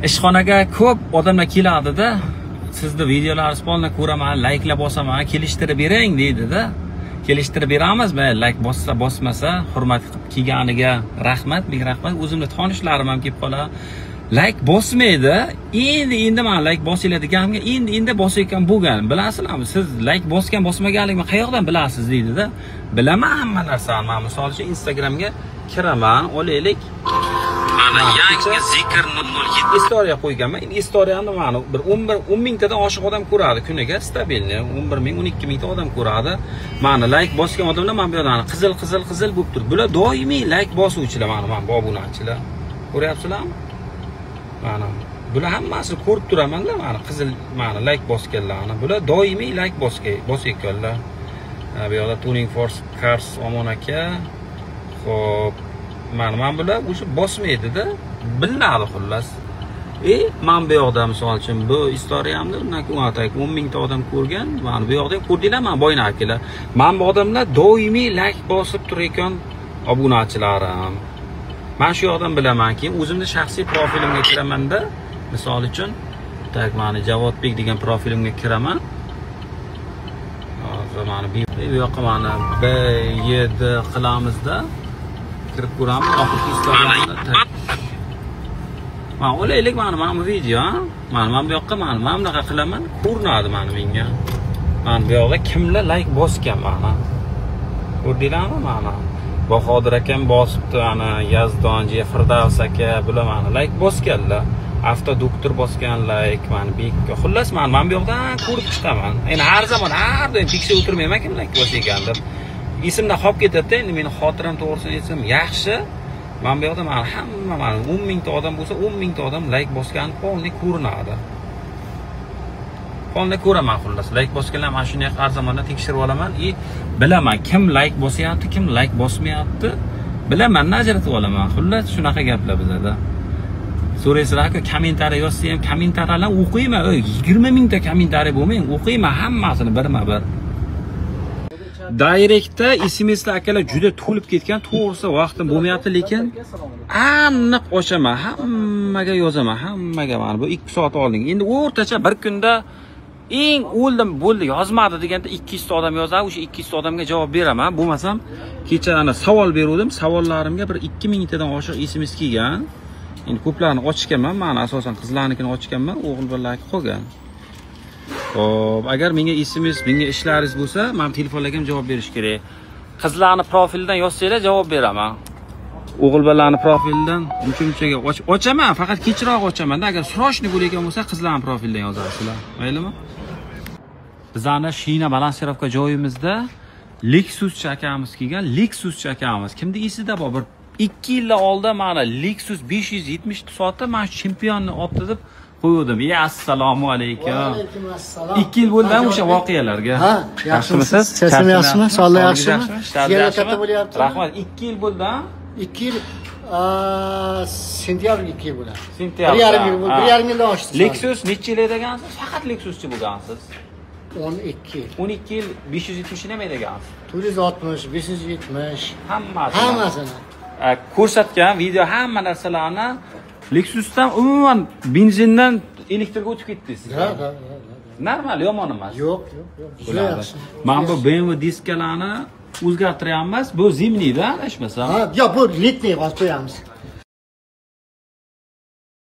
ishxonaga ko'p odamlar keladi-da. Sizni videolaringizni polni ko'raman, like'lar bosaman, kelishtirib bering deydi-da. Kelishtirib beramiz, like bossa, bosmasa, hurmat qilib kelganiga rahmat, ming rahmat. O'zimni tanishlarim ham kelib qoladi. Like bosmaydi. Endi men like bosinglar deganimga endi bosayotgan bo'lgan. Bilasizlarmi? Siz like bosgan, bosmaganligimni qayoqdan bilasiz deydi-da. Bilaman hamma narsani. Men misol uchun Instagramga kiraman, olaylik. Mana yangi zikr 007 istoriya qo'yganman. Endi istoriyani mana bir 10 mingtadan oshiq odam ko'radi kuniga, stabilni 11 ming, 12 mingta odam ko'radi. Mana like bosgan odamlar men bu yerdan qizil bo'lib turibdi. Bular doimiy like bosuvchilar, mana bu obunachilar. Ko'ryapsizlarmi? Mana bular hammasini ko'rib turaman-da, mana qizil mana like bosganlarni. Bular doimiy like bosayotganlar. Bu yoqda Tuning Force Cars Omon aka. Xo'p, men bular o'sha bosmaydi-da, bilinadi xullas. Men bu yoqda misol uchun bu istoriyamni undan 10 mingta odam ko'rgan. Mana bu yoqda ko'rdinglar, men boyna akalar. Men bu odamlar doimiy like bosib turayotgan obunachilarim. Men shu yoqdan bilamanki, o'zimning shaxsiy profilimga kiraman-da, misol uchun, mana Javodbek degan profilimga kiraman. Hozir mana bu yoqqa mana B7 qilamizda. Kirib ko'ramiz, oxirgi istoriyani. Mana olaylik mana bu video, men bu yoqqa men bunaqa qilaman, ko'rinadi menga. Men bu yoqda kimlar like bosgan mana. Ko'rdinglarmi mana? Bahodir akam bosibdi, ana Yazdonji, Firdavs aka bular mana like bosganlar. Avto doktor bosgan like, mana Bekka. Xullas men bu yoqdan ko'rib chiqaman. Endi har zaman har doim tekshirib o'tirmayman kim like bosgandim. Esimda qolib ketadi, endi meni xotiram to'g'risini aytsam yaxshi. Men bu yoqda mana hamma mana 10 mingta odam bo'lsa, 10 mingta odam like bosgani polni ko'rinadi. Polni ko'raman xullas. Like bosganlar mana shunday har zamonda tekshirib olaman. Bilaman kim like bosyapti, kim like bosmayapti. Bilaman, ajratib olaman. Xullas shunaqa gaplar bizda. So'raysizlar-ku, kommentariy yozsa ham kommentariyalarni o'qiyman. 20 mingta kommentariy bo'lmang, o'qiyman hammasini birma-bir. Direktda SMSlar akalar juda to'lib ketgan, to'g'risi vaqtim bo'lmayapti, lekin aniq ochaman, hammaga yozaman, hammaga mana bu 2 soat olding. Endi o'rtacha bir kunda eng o'ldim bo'ldi yozmadi deganda 200 ta odam yozadi, o'sha 200 ta odamga javob beraman. Bo'lmasam kecha ana savol beruvdim, savollarimga bir 2000 tadan oshiq SMS kelgan. Endi ko'plarni ochganman, men asosan qizlarnikini ochganman, o'g'il bolalarga qolgan. Xo'p, agar menga SMS, menga ishlaringiz bo'lsa, men telefonlarga ham javob berish kerak. Qizlarni profilidan yozsanglar javob beraman. O'g'il bolalarni profilidan uncha-munchaga ochaman, faqat kechroq ochaman. Agar srochniy bo'layotgan bo'lsa, qizlarning profilidan yozasizlar. Maylimi? Bizlarning Shina balansirovka joyimizda Lexus chakamiz kelgan, Lexus chakamiz. Kimda esida bor? Bir 2 yil oldin mana Lexus 570 soatda men chempionni olib deb qo'ydim. Assalomu alaykum. Va alaykum assalom. 2 yil bo'ldi o'sha voqealarga. Ha, yaxshimisiz? Sesim yaxshimi? Sog'lik yaxshimi? Sizga katta bo'lyapti. Rahmat. 2 yil bo'ldi. 2 yil sentyabr 2 yil bo'ladi. Sentyabr. 1,5 yildan oshdi. Lexus necha yil edegansiz? Faqat Lexuschi bo'lgansiz. 12 yil. 12 yil 570 nima edegansiz? 460, 570. Hammasini. Ko'rsatgan video hamma narsalarni Lexusdan umuman benzindan elektrga o'tib ketdingiz. Ha. Normal, yomon emas. Yo'q. Juda yaxshi. Men bu BMW diskalarni o'zgartiryapmiz. Bu zimniyda, adashmasam. Ha, yo'q, bu letniy bosib qo'yamiz.